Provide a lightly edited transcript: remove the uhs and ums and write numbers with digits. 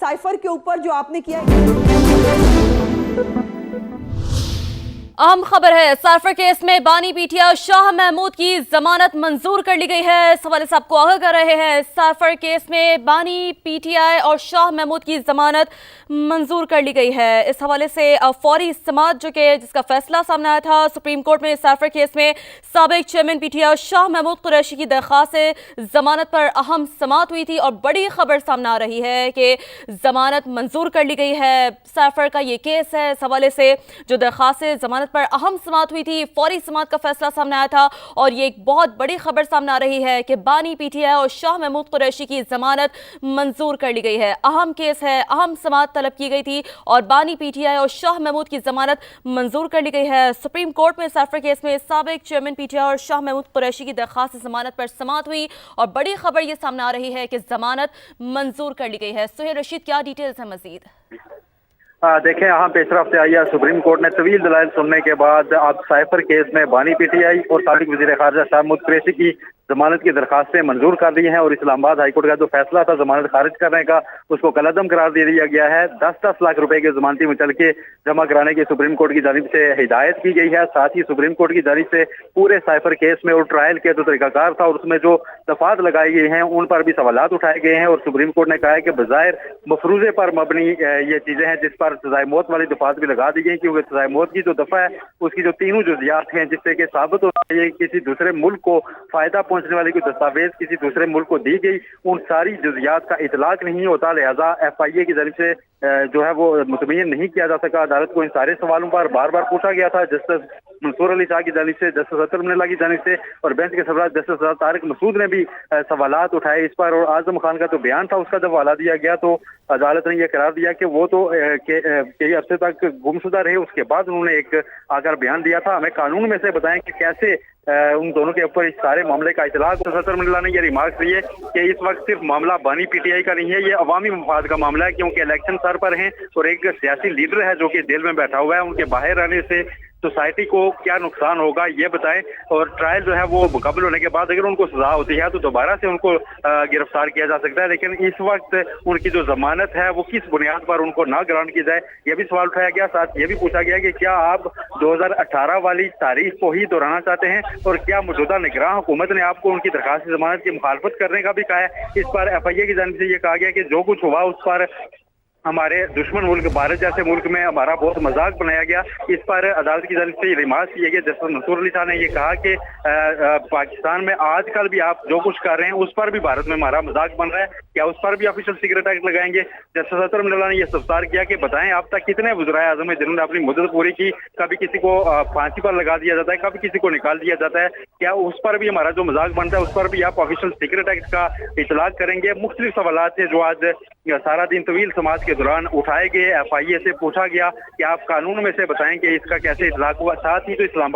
Cipher के ऊपर जो आपने किया। अहम खबर है, साइफर केस में बानी पीटीआई शाह महमूद की जमानत मंजूर कर ली गई है। इस हवाले से आपको आगाह कर रहे हैं, साइफर केस में बानी पीटीआई और शाह महमूद की जमानत मंजूर कर ली गई है। इस हवाले से फौरी समाअत जो कि जिसका फैसला सामने आया था सुप्रीम कोर्ट में, साइफर केस में साबिक चेयरमैन पीटीआई शाह महमूद कुरैशी की दरख्वास्त से जमानत पर अहम समाअत हुई थी और बड़ी खबर सामने आ रही है कि जमानत मंजूर कर ली गई है। साइफर का ये केस है, इस हवाले से जो दरख्वास्त से जमानत पर अहम समाअत हुई थी, फौरी समाअत का फैसला सामने आया था और ये एक बहुत बड़ी खबर सामने आ रही है कि बानी पीटीआई और शाह महमूद कुरैशी की जमानत मंजूर कर ली गई है। अहम केस है, अहम समाअत तलब की गई थी और बानी पीटीआई और शाह महमूद की जमानत मंजूर कर ली गई है। सुप्रीम कोर्ट में साइफर केस में साबिक चेयरमैन पीटीआई और शाह महमूद कुरैशी की दरख्वास्त से जमानत पर समाअत हुई और बड़ी खबर ये सामने आ रही है कि जमानत मंजूर कर ली गई है। सुहेल रशीद, क्या डिटेल्स है मजीद? देखें, यहाँ पेशरफ आई है। सुप्रीम कोर्ट ने तवील दलाइल सुनने के बाद अब साइफर केस में बानी पीटीआई और साबिक वज़ीर ख़ारजा शाह महमूद कुरैशी की जमानत की दरखास्तें मंजूर कर दी हैं और इस्लामाबाद हाईकोर्ट का जो फैसला था जमानत खारिज करने का, उसको कलअदम करार दे दिया गया है। 10-10 लाख रुपए के जमानती मुचलके जमा कराने की सुप्रीम कोर्ट की जानिब से हिदायत की गई है। साथ ही सुप्रीम कोर्ट की जानिब से पूरे साइफर केस में और ट्रायल के जो तरीकाकार था और उसमें जो दफात लगाई गई हैं उन पर भी सवालात उठाए गए हैं और सुप्रीम कोर्ट ने कहा है कि बज़ाहिर मफरूजे पर मबनी ये चीजें हैं जिस पर सजाए मौत वाली दफात भी लगा दी गई, क्योंकि सजाए मौत की जो दफा है उसकी जो तीनों जुज़ियात हैं जिससे कि साबित होता है किसी दूसरे मुल्क को फायदा पहुंचने वाली कोई दस्तावेज किसी दूसरे मुल्क को दी गई, उन सारी जुज़ियात का इतलाक नहीं होता। लिहाजा FIA की जानिब से जो है वो मुतमय्यन नहीं किया जा सका। अदालत को इन सारे सवालों पर बार बार पूछा गया था। जस्टिस मंसूर अली शाह की जानिब से, जस्टिस अतर मिनल्ला की जानिब से और बेंच के सरबराह जस्टिस तारिक मसूद ने भी सवालात उठाए इस पर और आजम खान का जो बयान था उसका जब हवाला दिया गया तो अदालत ने यह करार दिया कि वो तो कई अरसे तक गुमशुदा रहे। उसके बाद उन्होंने एक आकर बयान दिया था, हमें कानून में से बताएं कि कैसे उन दोनों के ऊपर इस सारे मामले का इतलाक। सतर मिनल्ला ने यह रिमार्क दिए कि इस वक्त सिर्फ मामला बानी पीटीआई का नहीं है, ये अवामी मफाद का मामला है, क्योंकि इलेक्शन सर पर हैं और एक सियासी लीडर है जो कि जेल में बैठा हुआ है, उनके बाहर रहने से सोसाइटी को क्या नुकसान होगा ये बताएं। और ट्रायल जो है वो मुकम्मल होने के बाद अगर उनको सजा होती है तो दोबारा से उनको गिरफ्तार किया जा सकता है, लेकिन इस वक्त उनकी जो जमानत है वो किस बुनियाद पर उनको ना ग्रांट की जाए यह भी सवाल उठाया गया। साथ ये भी पूछा गया कि क्या आप 2018 वाली तारीख को ही दोहराना चाहते हैं और क्या मौजूदा निगरान हुकूमत ने आपको उनकी दरखास्त जमानत की मुखालफत करने का भी कहा है। इस पर FIA की जानिब से ये कहा गया कि जो कुछ हुआ उस पर हमारे दुश्मन मुल्क भारत जैसे मुल्क में हमारा बहुत मजाक बनाया गया। इस पर अदालत की जानिब से रिमार्क किए गए। जस्टिस मंसूर अली शाह ने ये कहा कि पाकिस्तान में आजकल भी आप जो कुछ कर रहे हैं उस पर भी भारत में हमारा मजाक बन रहा है, क्या उस पर भी ऑफिशियल सीक्रेट एक्ट लगाएंगे। जस्टिस अतर मिनल्ला ने यह सवाल किया कि बताएं आप तक कितने वज़राए आज़म हैं जिन्होंने अपनी मुद्दत पूरी की, कभी किसी को फांसी पर लगा दिया जाता है, कभी किसी को निकाल दिया जाता है, क्या उस पर भी हमारा जो मजाक बनता है उस पर भी आप ऑफिशियल सीक्रेट एक्ट का इतलाक करेंगे। मुख्तलिफ सवालात थे जो आज सारा दिन तवील समाज के दौरान उठाए गए। FIA से पूछा गया कि आप कानून में से बताएं कि इसका कैसे इतलाक हुआ। साथ ही तो इस्लामाबाद